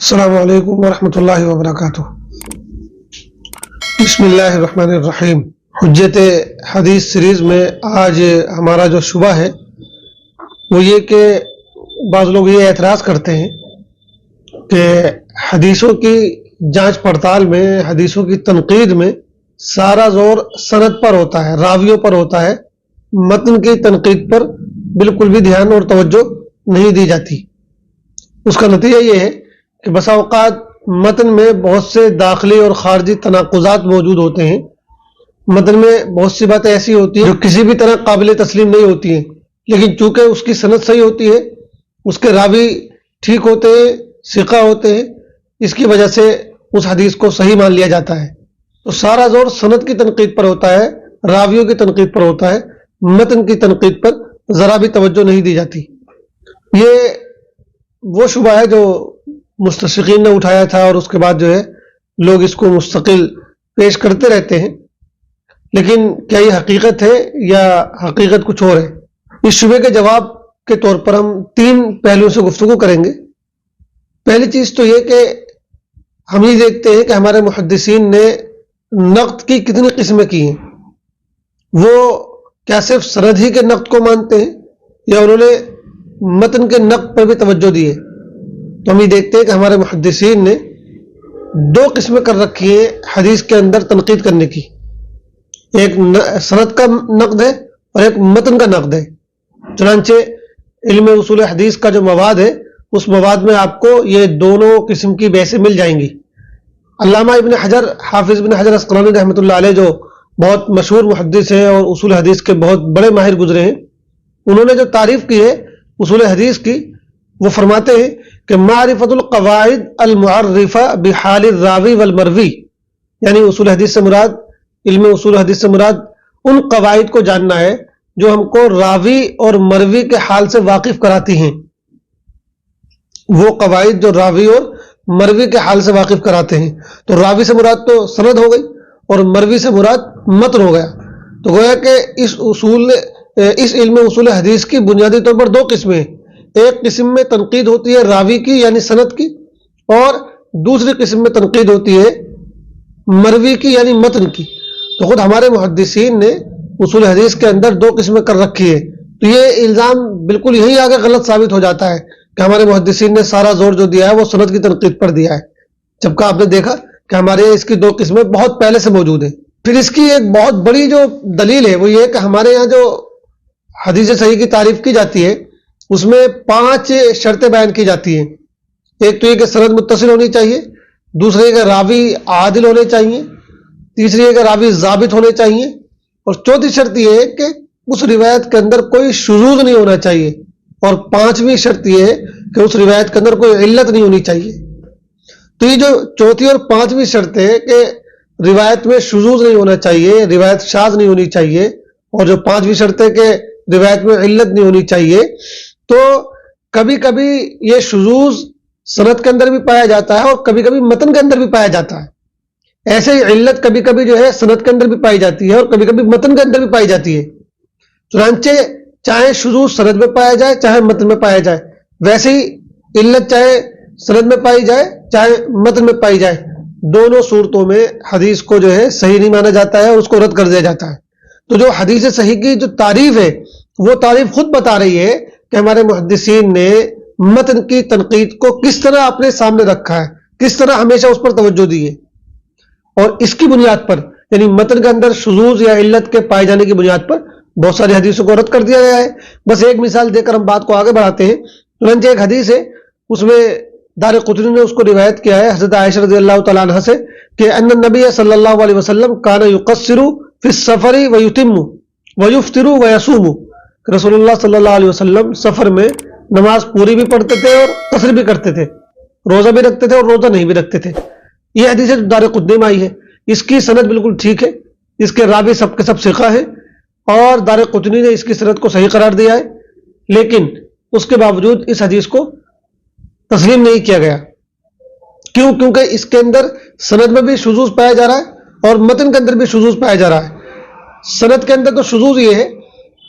السلام علیکم ورحمۃ اللہ وبرکاتہ۔ بسم اللہ الرحمن الرحیم۔ حجت حدیث سیریز میں آج ہمارا جو شبہ ہے وہ یہ کہ بعض لوگ یہ اعتراض کرتے ہیں کہ حدیثوں کی جانچ پڑتال میں، حدیثوں کی تنقید میں سارا زور سند پر ہوتا ہے، راویوں پر ہوتا ہے، متن کی تنقید پر بالکل بھی دھیان اور توجہ نہیں دی جاتی۔ اس کا نتیجہ یہ ہے کہ بسا اوقات متن میں بہت سے داخلی اور خارجی تناقضات موجود ہوتے ہیں، متن میں بہت سی باتیں ایسی ہوتی ہیں جو کسی بھی طرح قابل تسلیم نہیں ہوتی ہیں، لیکن چونکہ اس کی سند صحیح ہوتی ہے، اس کے راوی ٹھیک ہوتے ہیں، ثقہ ہوتے ہیں، اس کی وجہ سے اس حدیث کو صحیح مان لیا جاتا ہے۔ تو سارا زور سند کی تنقید پر ہوتا ہے، راویوں کی تنقید پر ہوتا ہے، متن کی تنقید پر ذرا بھی توجہ نہیں دی جاتی۔ یہ وہ شبہ ہے جو مستشرقین نے اٹھایا تھا اور اس کے بعد جو ہے لوگ اس کو مستقل پیش کرتے رہتے ہیں، لیکن کیا یہ حقیقت ہے یا حقیقت کچھ اور ہے؟ اس شبے کے جواب کے طور پر ہم تین پہلوؤں سے گفتگو کریں گے۔ پہلی چیز تو یہ کہ ہم یہ دیکھتے ہیں کہ ہمارے محدثین نے نقد کی کتنی قسمیں کی ہیں۔ وہ کیا صرف سند ہی کے نقد کو مانتے ہیں یا انہوں نے متن کے نقد پر بھی توجہ دی ہے؟ تو ہم یہ دیکھتے ہیں کہ ہمارے محدثین نے دو قسمیں کر رکھی ہیں حدیث کے اندر تنقید کرنے کی، ایک سند کا نقد ہے اور ایک متن کا نقد ہے۔ چنانچہ علم اصول حدیث کا جو مواد ہے اس مواد میں آپ کو یہ دونوں قسم کی بحثیں مل جائیں گی۔ علامہ ابن حجر، حافظ ابن حجر عسقلانی رحمۃ اللہ علیہ، جو بہت مشہور محدث ہیں اور اصول حدیث کے بہت بڑے ماہر گزرے ہیں، انہوں نے جو تعریف کی ہے اصول حدیث کی، وہ فرماتے ہیں کہ معرفت القواعد المعرفہ بحال الراوی والمروی، یعنی اصول حدیث سے مراد، علم اصول حدیث سے مراد ان قواعد کو جاننا ہے جو ہم کو راوی اور مروی کے حال سے واقف کراتی ہیں۔ وہ قواعد جو راوی اور مروی کے حال سے واقف کراتے ہیں۔ تو راوی سے مراد تو سند ہو گئی اور مروی سے مراد متن ہو گیا۔ تو گویا کہ اس علم اصول حدیث کی بنیادی طور پر دو قسمیں ہیں۔ ایک قسم میں تنقید ہوتی ہے راوی کی یعنی سند کی، اور دوسری قسم میں تنقید ہوتی ہے مروی کی یعنی متن کی۔ تو خود ہمارے محدثین نے اصول حدیث کے اندر دو قسمیں کر رکھی ہے۔ تو یہ الزام بالکل یہی آگے غلط ثابت ہو جاتا ہے کہ ہمارے محدثین نے سارا زور جو دیا ہے وہ سند کی تنقید پر دیا ہے، جبکہ آپ نے دیکھا کہ ہمارے اس کی دو قسمیں بہت پہلے سے موجود ہیں۔ پھر اس کی ایک بہت بڑی جو دلیل ہے وہ یہ کہ ہمارے یہاں جو حدیث صحیح کی تعریف کی جاتی ہے اس میں 5 شرطیں بیان کی جاتی ہیں۔ ایک تو یہ کہ سند متصل ہونی چاہیے، دوسرے یہ کہ راوی عادل ہونے چاہیے، تیسری یہ کہ راوی ضابط ہونے چاہیے، اور چوتھی شرط یہ ہے کہ اس روایت کے اندر کوئی شذوذ نہیں ہونا چاہیے، اور 5ویں شرط یہ ہے کہ اس روایت کے اندر کوئی علت نہیں ہونی چاہیے۔ تو یہ جو چوتھی اور 5ویں شرط ہے کہ روایت میں شذوذ نہیں ہونا چاہیے، روایت شاذ نہیں ہونی چاہیے، اور جو 5ویں شرط ہے کہ روایت میں علت نہیں ہونی چاہیے، تو کبھی کبھی یہ شذوذ سند کے اندر بھی پایا جاتا ہے اور کبھی کبھی متن کے اندر بھی پایا جاتا ہے۔ ایسے ہی علت کبھی کبھی جو ہے سند کے اندر بھی پائی جاتی ہے اور کبھی کبھی متن کے اندر بھی پائی جاتی ہے۔ چنانچہ چاہے شذوذ سند میں پایا جائے چاہے متن میں پایا جائے، ویسے ہی علت چاہے سند میں پائی جائے چاہے متن میں پائی جائے، دونوں صورتوں میں حدیث کو جو ہے صحیح نہیں مانا جاتا ہے اور اس کو رد کر دیا جاتا ہے۔ تو جو حدیث صحیح کی جو تعریف ہے وہ تعریف خود بتا رہی ہے کہ ہمارے محدثین نے متن کی تنقید کو کس طرح اپنے سامنے رکھا ہے، کس طرح ہمیشہ اس پر توجہ دی ہے، اور اس کی بنیاد پر یعنی متن کے اندر شذوذ یا علت کے پائے جانے کی بنیاد پر بہت ساری حدیثوں کو رد کر دیا گیا ہے۔ بس ایک مثال دے کر ہم بات کو آگے بڑھاتے ہیں۔ چنانچہ ایک حدیث ہے، اس میں دارقطنی نے اس کو روایت کیا ہے حضرت عائشہ رضی اللہ تعالیٰ عنہ سے کہ ان النبی صلی اللہ علیہ وسلم کان یقصر فی السفر ویتم ویفطر ویصوم، رسول اللہ صلی اللہ علیہ وسلم سفر میں نماز پوری بھی پڑھتے تھے اور قصر بھی کرتے تھے، روزہ بھی رکھتے تھے اور روزہ نہیں بھی رکھتے تھے۔ یہ حدیث دارقطنی میں آئی ہے، اس کی سند بالکل ٹھیک ہے، اس کے راوی سب کے سب ثقہ ہیں اور دارقطنی نے اس کی سند کو صحیح قرار دیا ہے، لیکن اس کے باوجود اس حدیث کو تسلیم نہیں کیا گیا۔ کیوں؟ کیونکہ اس کے اندر سند میں بھی شذوذ پایا جا رہا ہے اور متن کے اندر بھی شذوذ پایا جا رہا ہے۔ سند کے اندر تو شذوذ یہ ہے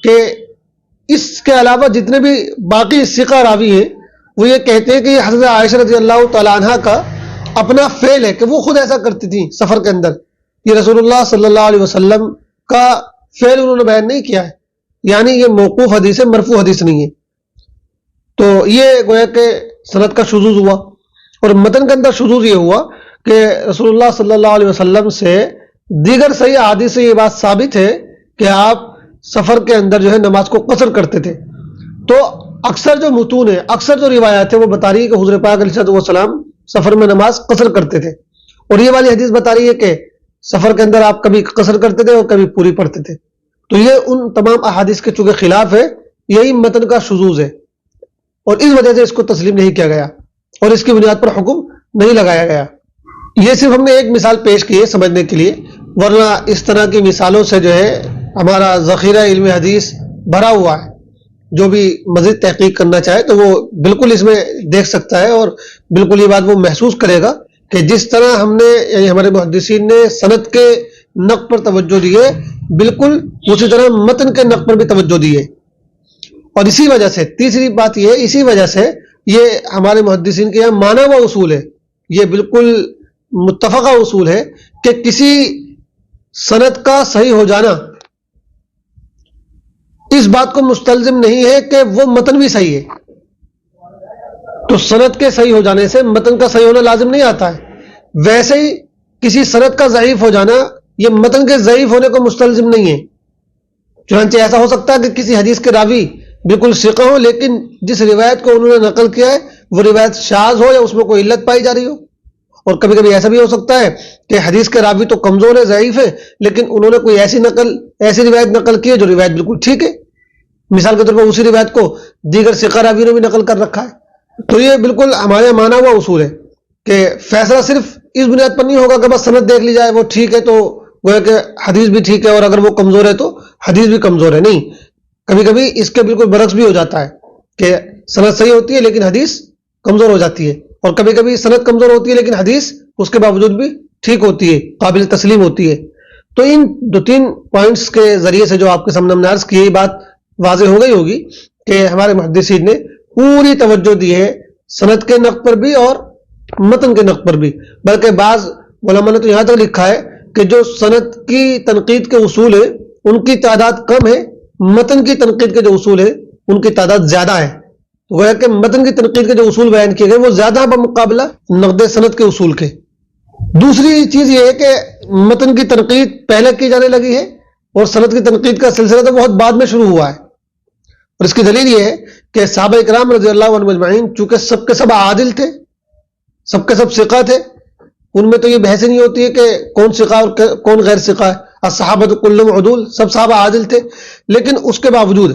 کہ اس کے علاوہ جتنے بھی باقی ثقہ راوی ہیں وہ یہ کہتے ہیں کہ یہ حضرت عائشہ رضی اللہ تعالیٰ عنہ کا اپنا فعل ہے کہ وہ خود ایسا کرتی تھی سفر کے اندر. یہ رسول اللہ صلی اللہ علیہ وسلم کا فعل انہوں نے بیان نہیں کیا ہے, یعنی یہ موقوف حدیث ہے, مرفوع حدیث نہیں ہے. تو یہ گویا کہ سند کا شذوذ ہوا. اور متن کے اندر شذوذ یہ ہوا کہ رسول اللہ صلی اللہ علیہ وسلم سے دیگر صحیح احادیث سے یہ بات ثابت ہے کہ آپ سفر کے اندر جو ہے نماز کو قصر کرتے تھے. تو اکثر جو متون ہیں, اکثر جو روایات ہیں وہ بتا رہی ہے کہ حضور پاک علیہ السلام سفر میں نماز قصر کرتے تھے. اور یہ والی حدیث بتا رہی ہے کہ سفر کے اندر آپ کبھی قصر کرتے تھے اور کبھی پوری پڑھتے تھے. تو یہ ان تمام احادیث کے چونکہ خلاف ہے, یہی متن کا شذوذ ہے, اور اس وجہ سے اس کو تسلیم نہیں کیا گیا اور اس کی بنیاد پر حکم نہیں لگایا گیا. یہ صرف ہم نے ایک مثال پیش کی ہے سمجھنے کے لیے, ورنہ اس طرح کی مثالوں سے جو ہے ہمارا ذخیرہ علم حدیث بھرا ہوا ہے. جو بھی مزید تحقیق کرنا چاہے تو وہ بالکل اس میں دیکھ سکتا ہے, اور بالکل یہ بات وہ محسوس کرے گا کہ جس طرح ہم نے یعنی ہمارے محدثین نے سند کے نقد پر توجہ دی ہے, بالکل اسی طرح متن کے نقد پر بھی توجہ دی ہے. اور اسی وجہ سے تیسری بات یہ ہے, اسی وجہ سے یہ ہمارے محدثین کے یہاں مانا ہوا اصول ہے, یہ بالکل متفقہ اصول ہے کہ کسی سند کا صحیح ہو جانا اس بات کو مستلزم نہیں ہے کہ وہ متن بھی صحیح ہے. تو سند کے صحیح ہو جانے سے متن کا صحیح ہونا لازم نہیں آتا ہے. ویسے ہی کسی سند کا ضعیف ہو جانا یہ متن کے ضعیف ہونے کو مستلزم نہیں ہے. چنانچہ ایسا ہو سکتا ہے کہ کسی حدیث کے راوی بالکل ثقہ ہو, لیکن جس روایت کو انہوں نے نقل کیا ہے وہ روایت شاذ ہو یا اس میں کوئی علت پائی جا رہی ہو. اور کبھی کبھی ایسا بھی ہو سکتا ہے کہ حدیث کے راوی تو کمزور ہے, ضعیف ہے, لیکن انہوں نے کوئی ایسی روایت نقل کی ہے جو روایت بالکل ٹھیک ہے. مثال کے طور پر اسی روایت کو دیگر ثقہ راوی نے بھی نقل کر رکھا ہے. تو یہ بالکل ہمارے مانا ہوا اصول ہے کہ فیصلہ صرف اس بنیاد پر نہیں ہوگا کہ بس سند دیکھ لی جائے وہ ٹھیک ہے تو گویا کہ حدیث بھی ٹھیک ہے, اور اگر وہ کمزور ہے تو حدیث بھی کمزور ہے. نہیں, کبھی کبھی اس کے بالکل برعکس بھی ہو جاتا ہے کہ سند صحیح ہوتی ہے لیکن حدیث کمزور ہو جاتی ہے, اور کبھی کبھی سند کمزور ہوتی ہے لیکن حدیث اس کے باوجود بھی ٹھیک ہوتی ہے, قابل تسلیم ہوتی ہے. تو ان دو تین پوائنٹس کے ذریعے سے جو آپ کے سامنے ہم نے عرض کی, یہ بات واضح ہو گئی ہوگی کہ ہمارے محدثین نے پوری توجہ دی ہے سند کے نقد پر بھی اور متن کے نقد پر بھی. بلکہ بعض علماء نے تو یہاں تک لکھا ہے کہ جو سند کی تنقید کے اصول ہیں ان کی تعداد کم ہے, متن کی تنقید کے جو اصول ہیں ان کی تعداد زیادہ ہے. گویا کہ متن کی تنقید کے جو اصول بیان کیے گئے وہ زیادہ بمقابلہ نقد سند کے اصول کے. دوسری چیز یہ ہے کہ متن کی تنقید پہلے کی جانے لگی ہے اور سند کی تنقید کا سلسلہ تو بہت بعد میں شروع ہوا ہے. اور اس کی دلیل یہ ہے کہ صحابہ اکرام رضی اللہ عنہم اجمعین چونکہ سب کے سب عادل تھے, سب کے سب ثقہ تھے, ان میں تو یہ بحث نہیں ہوتی ہے کہ کون ثقہ اور کون غیر ثقہ ہے. الصحابہ کلهم عدول, سب صحابہ عادل تھے, لیکن اس کے باوجود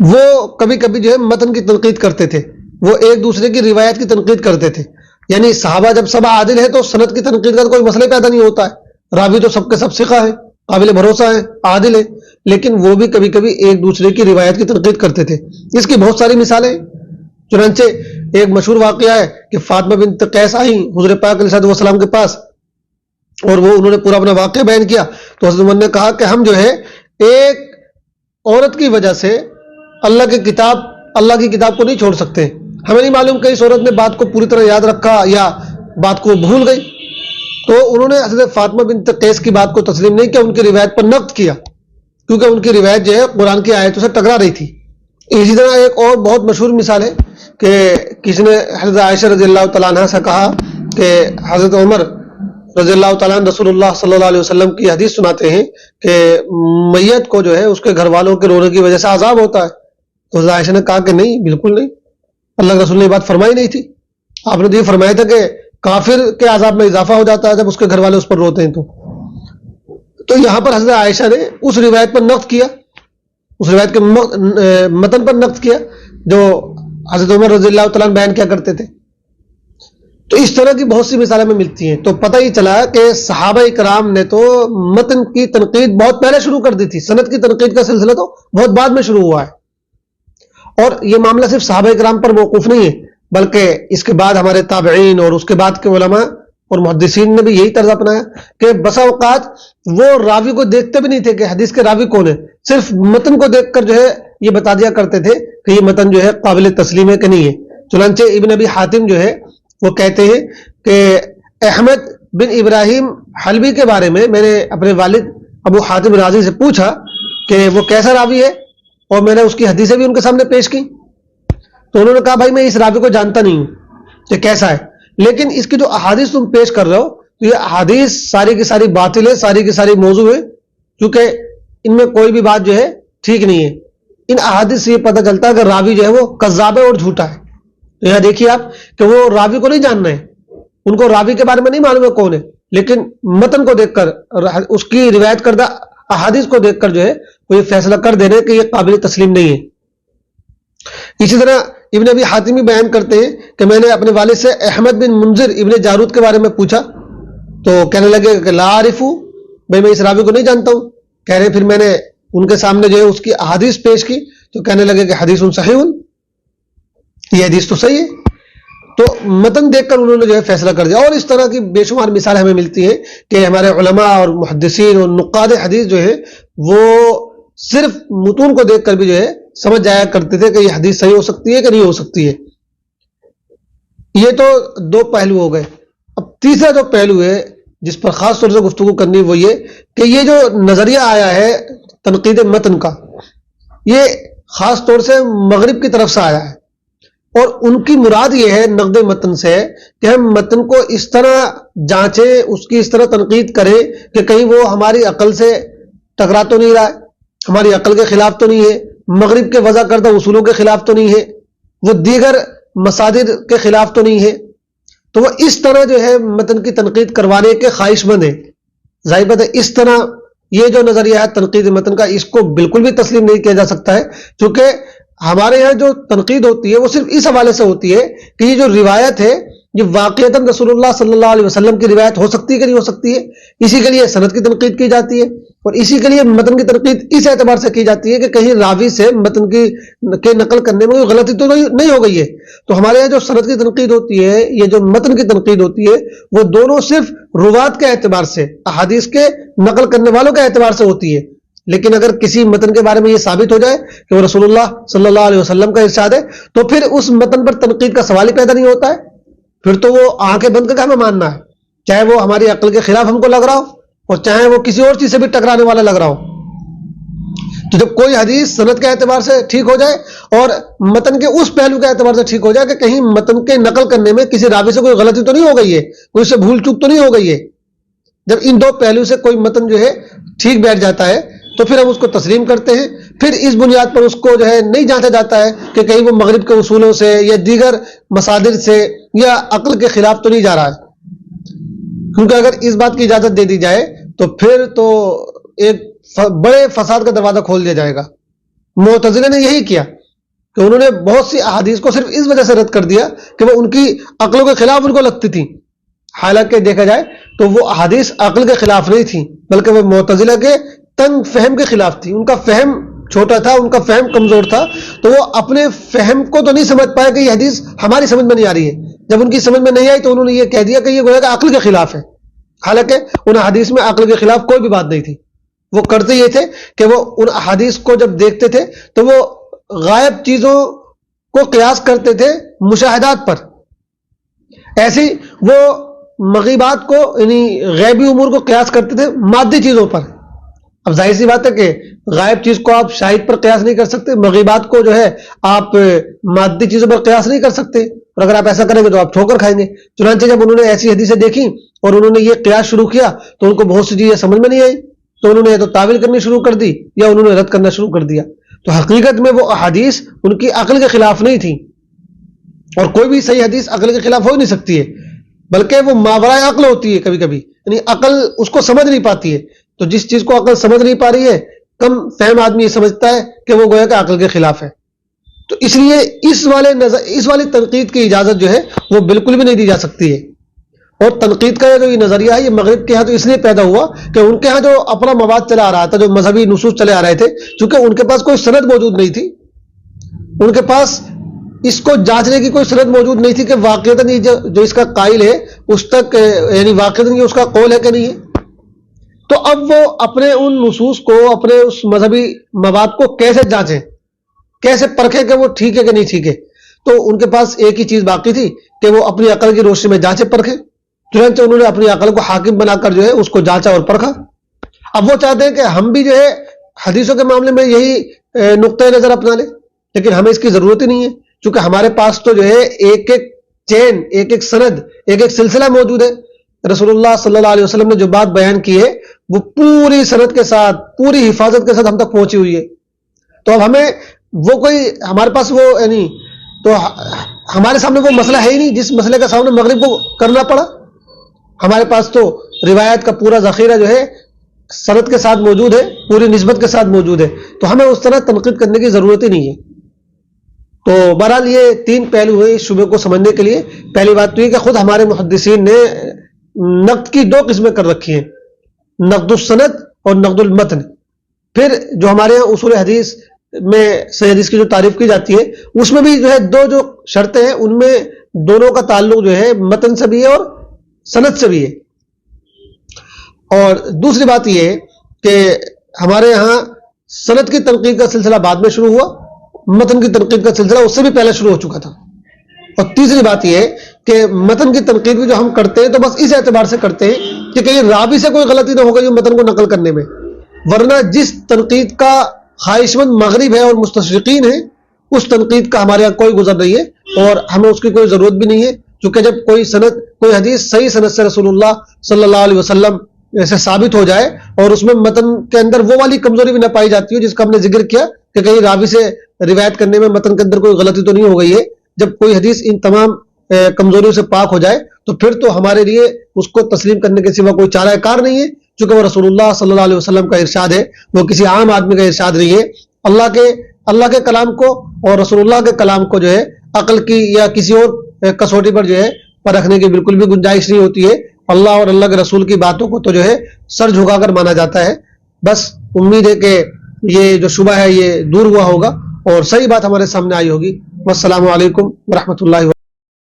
وہ کبھی کبھی جو ہے متن کی تنقید کرتے تھے, وہ ایک دوسرے کی روایت کی تنقید کرتے تھے. یعنی صحابہ جب سب عادل ہے تو سند کی تنقید کا کوئی مسئلہ پیدا نہیں ہوتا ہے, راوی تو سب کے سب ثقہ ہے, قابل بھروسہ ہے, عادل ہے, لیکن وہ بھی کبھی کبھی ایک دوسرے کی روایت کی تنقید کرتے تھے. اس کی بہت ساری مثالیں ہیں. چنانچہ ایک مشہور واقعہ ہے کہ فاطمہ بنت قیس آئیں حضور پاک علیہ السلام کے پاس, اور وہ انہوں نے پورا اپنا واقعہ بیان کیا. تو حضرت عمر نے کہا کہ ہم جو ہے ایک عورت کی وجہ سے اللہ کی کتاب کو نہیں چھوڑ سکتے. ہمیں نہیں معلوم کہ اس عورت نے بات کو پوری طرح یاد رکھا یا بات کو بھول گئی. تو انہوں نے حضرت فاطمہ بنت قیس کی بات کو تسلیم نہیں کیا, ان کی روایت پر نقد کیا, کیونکہ ان کی روایت جو ہے قرآن کی آیتوں سے ٹکرا رہی تھی. اسی طرح ایک اور بہت مشہور مثال ہے کہ کسی نے حضرت عائشہ رضی اللہ تعالیٰ عنہ سے کہا کہ حضرت عمر رضی اللہ تعالیٰ عنہ رسول اللہ صلی اللہ علیہ وسلم کی حدیث سناتے ہیں کہ میت کو جو ہے اس کے گھر والوں کے رونے کی وجہ سے عذاب ہوتا ہے. تو حضرت عائشہ نے کہا کہ نہیں, بالکل نہیں, اللہ کے رسول نے یہ بات فرمائی نہیں تھی. آپ نے تو یہ فرمایا تھا کہ کافر کے عذاب میں اضافہ ہو جاتا ہے جب اس کے گھر والے اس پر روتے ہیں. تو یہاں پر حضرت عائشہ نے اس روایت پر نقد کیا, اس روایت کے متن پر نقد کیا جو حضرت عمر رضی اللہ تعالیٰ بیان کیا کرتے تھے. تو اس طرح کی بہت سی مثالیں میں ملتی ہیں. تو پتہ ہی چلا کہ صحابہ اکرام نے تو متن کی تنقید بہت پہلے شروع کر دی تھی, سند کی تنقید کا سلسلہ تو بہت بعد میں شروع ہوا ہے. اور یہ معاملہ صرف صحابہ اکرام پر موقوف نہیں ہے, بلکہ اس کے بعد ہمارے تابعین اور اس کے بعد کے علماء اور محدثین نے بھی یہی طرز اپنایا کہ بسا اوقات وہ راوی کو دیکھتے بھی نہیں تھے کہ حدیث کے راوی کون ہے, صرف متن کو دیکھ کر جو ہے یہ بتا دیا کرتے تھے کہ یہ متن جو ہے قابل تسلیم ہے کہ نہیں ہے. چنانچہ ابن ابی حاتم جو ہے وہ کہتے ہیں کہ احمد بن ابراہیم حلبی کے بارے میں نے اپنے والد ابو حاتم رازی سے پوچھا کہ وہ کیسا راوی ہے، اور میں نے اس کی حدیثیں بھی ان کے سامنے پیش کی. تو انہوں نے کہا بھائی میں اس راوی کو جانتا نہیں ہوں کہ کیسا ہے، لیکن اس کی جو احادیث تم پیش کر رہے ہو تو یہ احادیث ساری کی ساری باطل ہے، ساری کی ساری موضوع ہے، کیونکہ ان میں کوئی بھی بات جو ہے ٹھیک نہیں ہے. ان احادیث سے یہ پتہ چلتا ہے کہ راوی جو ہے وہ کذاب ہے اور جھوٹا ہے. تو یہاں دیکھیے آپ کہ وہ راوی کو نہیں جاننا ہے، ان کو راوی کے بارے میں نہیں معلوم ہے کون ہے، لیکن متن کو دیکھ کر اس کی روایت کردہ احادیث کو دیکھ کر جو ہے وہ یہ فیصلہ کر دے رہے کہ یہ قابل تسلیم نہیں ہے. اسی طرح ابن ابی حاتمی بیان کرتے ہیں کہ میں نے اپنے والد سے احمد بن منذر ابن جارود کے بارے میں پوچھا تو کہنے لگے کہ لا عارفو، بھائی میں اس راوی کو نہیں جانتا ہوں. کہہ رہے پھر میں نے ان کے سامنے جو ہے اس کی احادیث پیش کی تو کہنے لگے کہ حدیث صحیح، یہ حدیث تو صحیح ہے. تو متن دیکھ کر انہوں نے جو ہے فیصلہ کر دیا. اور اس طرح کی بے شمار مثال ہمیں ملتی ہے کہ ہمارے علماء اور محدثین اور نقاد حدیث جو ہے وہ صرف متون کو دیکھ کر بھی جو ہے سمجھ جایا کرتے تھے کہ یہ حدیث صحیح ہو سکتی ہے کہ نہیں ہو سکتی ہے. یہ تو دو پہلو ہو گئے. اب تیسرا جو پہلو ہے جس پر خاص طور سے گفتگو کرنی وہ یہ کہ یہ جو نظریہ آیا ہے تنقید متن کا، یہ خاص طور سے مغرب کی طرف سے آیا ہے، اور ان کی مراد یہ ہے نقد متن سے کہ ہم متن کو اس طرح جانچیں، اس کی اس طرح تنقید کریں کہ کہیں وہ ہماری عقل سے ٹکرا تو نہیں رہا ہے، ہماری عقل کے خلاف تو نہیں ہے، مغرب کے وضع کردہ اصولوں کے خلاف تو نہیں ہے، وہ دیگر مصادر کے خلاف تو نہیں ہے. تو وہ اس طرح جو ہے متن کی تنقید کروانے کے خواہش مند ہیں. ظاہر بات ہے اس طرح یہ جو نظریہ ہے تنقید متن کا اس کو بالکل بھی تسلیم نہیں کیا جا سکتا ہے، کیونکہ ہمارے یہاں جو تنقید ہوتی ہے وہ صرف اس حوالے سے ہوتی ہے کہ یہ جو روایت ہے یہ واقعتاً رسول اللہ صلی اللہ علیہ وسلم کی روایت ہو سکتی ہے کہ نہیں ہو سکتی ہے. اسی کے لیے سند کی تنقید کی جاتی ہے، اور اسی کے لیے متن کی تنقید اس اعتبار سے کی جاتی ہے کہ کہیں راوی سے متن کے نقل کرنے میں کوئی غلطی تو نہیں ہو گئی ہے. تو ہمارے یہاں جو سند کی تنقید ہوتی ہے، یہ جو متن کی تنقید ہوتی ہے، وہ دونوں صرف روات کے اعتبار سے، احادیث کے نقل کرنے والوں کے اعتبار سے ہوتی ہے. لیکن اگر کسی متن کے بارے میں یہ ثابت ہو جائے کہ وہ رسول اللہ صلی اللہ علیہ وسلم کا ارشاد ہے تو پھر اس متن پر تنقید کا سوال ہی پیدا نہیں ہوتا ہے. پھر تو وہ آنکھیں بند کر کے ہمیں ماننا ہے، چاہے وہ ہماری عقل کے خلاف ہم کو لگ رہا ہو اور چاہے وہ کسی اور چیز سے بھی ٹکرانے والا لگ رہا ہو. تو جب کوئی حدیث سند کے اعتبار سے ٹھیک ہو جائے اور متن کے اس پہلو کے اعتبار سے ٹھیک ہو جائے کہ کہیں متن کے نقل کرنے میں کسی راوی سے کوئی غلطی تو نہیں ہو گئی ہے، کوئی سے بھول چوک تو نہیں ہو گئی ہے، جب ان دو پہلو سے کوئی متن جو ہے ٹھیک بیٹھ جاتا ہے تو پھر ہم اس کو تسلیم کرتے ہیں. پھر اس بنیاد پر اس کو جو ہے نہیں جانچا جاتا ہے کہ کہیں وہ مغرب کے اصولوں سے یا دیگر مصادر سے یا عقل کے خلاف تو نہیں جا رہا ہے. کیونکہ اگر اس بات کی اجازت دے دی جائے تو پھر تو ایک بڑے فساد کا دروازہ کھول دیا جائے گا. معتزلہ نے یہی کیا کہ انہوں نے بہت سی احادیث کو صرف اس وجہ سے رد کر دیا کہ وہ ان کی عقلوں کے خلاف ان کو لگتی تھی. حالانکہ دیکھا جائے تو وہ احادیث عقل کے خلاف نہیں تھی، بلکہ وہ معتزلہ کے تنگ فہم کے خلاف تھی. ان کا فہم چھوٹا تھا، ان کا فہم کمزور تھا، تو وہ اپنے فہم کو تو نہیں سمجھ پائے کہ یہ حدیث ہماری سمجھ میں نہیں آ رہی ہے. جب ان کی سمجھ میں نہیں آئی تو انہوں نے یہ کہہ دیا کہ یہ گویا کہ عقل کے خلاف ہے. حالانکہ ان حدیث میں عقل کے خلاف کوئی بھی بات نہیں تھی. وہ کرتے یہ تھے کہ وہ ان احادیث کو جب دیکھتے تھے تو وہ غائب چیزوں کو قیاس کرتے تھے مشاہدات پر، ایسی وہ مغیبات کو یعنی غیبی امور کو قیاس کرتے تھے مادی چیزوں پر. اب ظاہر سی بات ہے کہ غائب چیز کو آپ شاہد پر قیاس نہیں کر سکتے، مغیبات کو جو ہے آپ مادی چیزوں پر قیاس نہیں کر سکتے، اور اگر آپ ایسا کریں گے تو آپ ٹھوکر کھائیں گے. چنانچہ جب انہوں نے ایسی حدیثیں دیکھی اور انہوں نے یہ قیاس شروع کیا تو ان کو بہت سی چیزیں سمجھ میں نہیں آئی، تو انہوں نے یا تو تعویل کرنی شروع کر دی یا انہوں نے رد کرنا شروع کر دیا. تو حقیقت میں وہ احادیث ان کی عقل کے خلاف نہیں تھی، اور کوئی بھی صحیح حدیث عقل کے خلاف ہو نہیں سکتی ہے، بلکہ وہ ماورائے عقل ہوتی ہے. کبھی کبھی یعنی عقل اس کو سمجھ نہیں پاتی ہے. تو جس چیز کو عقل سمجھ نہیں پا رہی ہے، کم فہم آدمی یہ سمجھتا ہے کہ وہ گویا کہ عقل کے خلاف ہے. تو اس لیے اس والی تنقید کی اجازت جو ہے وہ بالکل بھی نہیں دی جا سکتی ہے. اور تنقید کا جو یہ نظریہ ہے یہ مغرب کے ہاں تو اس لیے پیدا ہوا کہ ان کے ہاں جو اپنا مواد چلا آ رہا تھا، جو مذہبی نصوص چلے آ رہے تھے، چونکہ ان کے پاس کوئی سند موجود نہیں تھی، ان کے پاس اس کو جانچنے کی کوئی سند موجود نہیں تھی کہ واقعتاً یہ جو اس کا قائل ہے اس تک یعنی واقعتاً یہ اس کا قول ہے کہ نہیں ہے. تو اب وہ اپنے ان نصوص کو، اپنے اس مذہبی مواد کو کیسے جانچیں، کیسے پرکھیں کہ وہ ٹھیک ہے کہ نہیں ٹھیک ہے؟ تو ان کے پاس ایک ہی چیز باقی تھی کہ وہ اپنی عقل کی روشنی میں جانچیں پرکھیں. چنانچہ انہوں نے اپنی عقل کو حاکم بنا کر جو ہے اس کو جانچا اور پرکھا. اب وہ چاہتے ہیں کہ ہم بھی جو ہے حدیثوں کے معاملے میں یہی نقطۂ نظر اپنا لیں، لیکن ہمیں اس کی ضرورت ہی نہیں ہے، کیونکہ ہمارے پاس تو جو ہے ایک ایک چین، ایک ایک سند، ایک ایک سلسلہ موجود ہے. رسول اللہ صلی اللہ علیہ وسلم نے جو بات بیان کی ہے وہ پوری سند کے ساتھ، پوری حفاظت کے ساتھ ہم تک پہنچی ہوئی ہے. تو اب ہمیں وہ کوئی، ہمارے پاس وہ یعنی تو ہمارے سامنے وہ مسئلہ ہے ہی نہیں جس مسئلے کا سامنے مغرب کو کرنا پڑا. ہمارے پاس تو روایت کا پورا ذخیرہ جو ہے سند کے ساتھ موجود ہے، پوری نسبت کے ساتھ موجود ہے، تو ہمیں اس طرح تنقید کرنے کی ضرورت ہی نہیں ہے. تو بہرحال یہ تین پہلو ہیں اس شبے کو سمجھنے کے لیے. پہلی بات تو یہ کہ خود ہمارے محدثین نے نقد کی دو قسمیں کر رکھی ہیں، نقد السند اور نقد المتن. پھر جو ہمارے یہاں اصول حدیث میں صحیح حدیث کی جو تعریف کی جاتی ہے اس میں بھی جو ہے دو جو شرطیں ہیں، ان میں دونوں کا تعلق جو ہے متن سے بھی ہے اور سند سے بھی ہے. اور دوسری بات یہ ہے کہ ہمارے یہاں سند کی تنقید کا سلسلہ بعد میں شروع ہوا، متن کی تنقید کا سلسلہ اس سے بھی پہلے شروع ہو چکا تھا. اور تیسری بات یہ ہے کہ متن کی تنقید بھی جو ہم کرتے ہیں تو بس اس اعتبار سے کرتے ہیں کہ کہیں راوی سے کوئی غلطی نہ ہو گئی متن کو نقل کرنے میں، ورنہ جس تنقید کا خواہش مند مغرب ہے اور مستشرقین ہیں اس تنقید کا ہمارے یہاں کوئی گزر نہیں ہے اور ہمیں اس کی کوئی ضرورت بھی نہیں ہے. کیونکہ جب کوئی حدیث صحیح سند سے رسول اللہ صلی اللہ علیہ وسلم سے ثابت ہو جائے اور اس میں متن کے اندر وہ والی کمزوری بھی نہ پائی جاتی ہو جس کا ہم نے ذکر کیا کہ کہیں راوی سے روایت کرنے میں متن کے اندر کوئی غلطی تو نہیں ہو گئی ہے، جب کوئی حدیث ان تمام کمزوریوں سے پاک ہو جائے تو پھر تو ہمارے لیے اس کو تسلیم کرنے کے سوا کوئی چارہ کار نہیں ہے، چونکہ وہ رسول اللہ صلی اللہ علیہ وسلم کا ارشاد ہے، وہ کسی عام آدمی کا ارشاد نہیں ہے. اللہ کے کلام کو اور رسول اللہ کے کلام کو جو ہے عقل کی یا کسی اور کسوٹی پر جو ہے پرکھنے کی بالکل بھی گنجائش نہیں ہوتی ہے. اللہ اور اللہ کے رسول کی باتوں کو تو جو ہے سر جھکا کر مانا جاتا ہے. بس امید ہے کہ یہ جو شبہ ہے یہ دور ہوا ہوگا اور صحیح بات ہمارے سامنے آئی ہوگی. والسلام علیکم ورحمۃ اللہ.